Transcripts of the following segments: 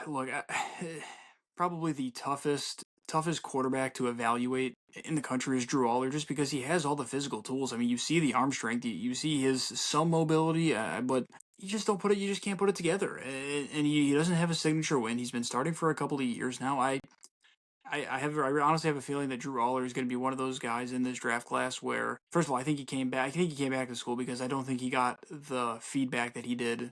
look, probably the toughest quarterback to evaluate in the country is Drew Aller, just because he has all the physical tools. I mean, you see the arm strength, you see his some mobility, but you just don't put it. You just can't put it together, and he doesn't have a signature win. He's been starting for a couple of years now. I honestly have a feeling that Drew Aller is going to be one of those guys in this draft class where, first of all, I think he came back. I think he came back to school because I don't think he got the feedback that he did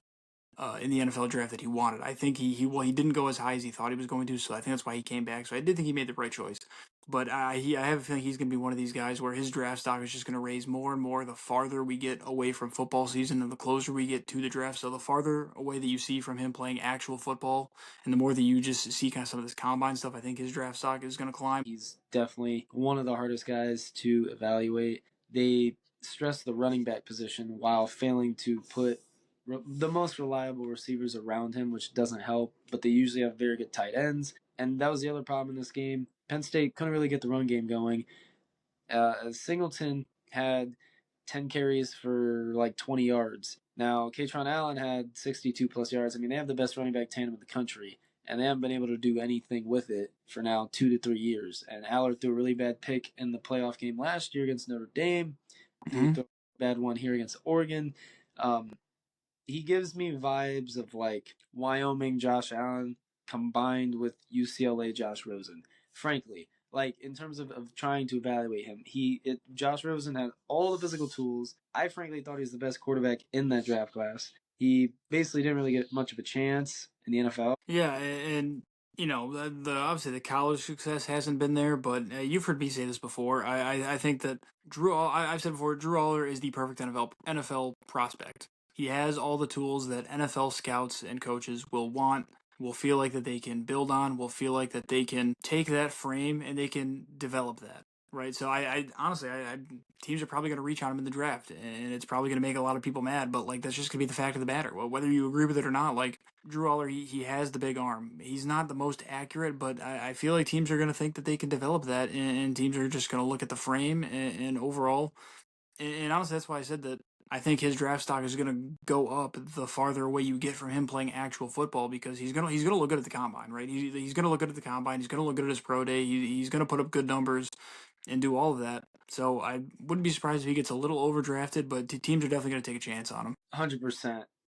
in the NFL draft that he wanted. I think he didn't go as high as he thought he was going to, so I think that's why he came back. So I did think he made the right choice. But I have a feeling he's going to be one of these guys where his draft stock is just going to raise more and more the farther we get away from football season and the closer we get to the draft. So the farther away that you see from him playing actual football, and the more that you just see kind of some of this combine stuff, I think his draft stock is going to climb. He's definitely one of the hardest guys to evaluate. They stress the running back position while failing to put the most reliable receivers around him, which doesn't help, but they usually have very good tight ends. And that was the other problem in this game. Penn State couldn't really get the run game going. Singleton had 10 carries for like 20 yards. Now, Katron Allen had 62 plus yards. I mean, they have the best running back tandem in the country, and they haven't been able to do anything with it for now 2 to 3 years. And Allar threw a really bad pick in the playoff game last year against Notre Dame. He threw a bad one here against Oregon. He gives me vibes of like Wyoming Josh Allen combined with UCLA Josh Rosen. Frankly, like in terms of trying to evaluate him, Josh Rosen had all the physical tools. I frankly thought he was the best quarterback in that draft class. He basically didn't really get much of a chance in the NFL. Yeah, and you know the obviously the college success hasn't been there, but you've heard me say this before. I think that I've said before, Drew Aller is the perfect NFL prospect. He has all the tools that NFL scouts and coaches will want, will feel like that they can build on, will feel like that they can take that frame and they can develop that. Right, so I honestly, teams are probably going to reach on him in the draft, and it's probably going to make a lot of people mad. But like, that's just going to be the fact of the matter. Well, whether you agree with it or not, like Drew Aller, he has the big arm. He's not the most accurate, but I feel like teams are going to think that they can develop that, and teams are just going to look at the frame and overall. And honestly, that's why I said that I think his draft stock is going to go up the farther away you get from him playing actual football because he's gonna look good at the combine, right? He's going to look good at the combine. He's going to look good at his pro day. He's going to put up good numbers and do all of that. So I wouldn't be surprised if he gets a little overdrafted, but teams are definitely going to take a chance on him. 100%.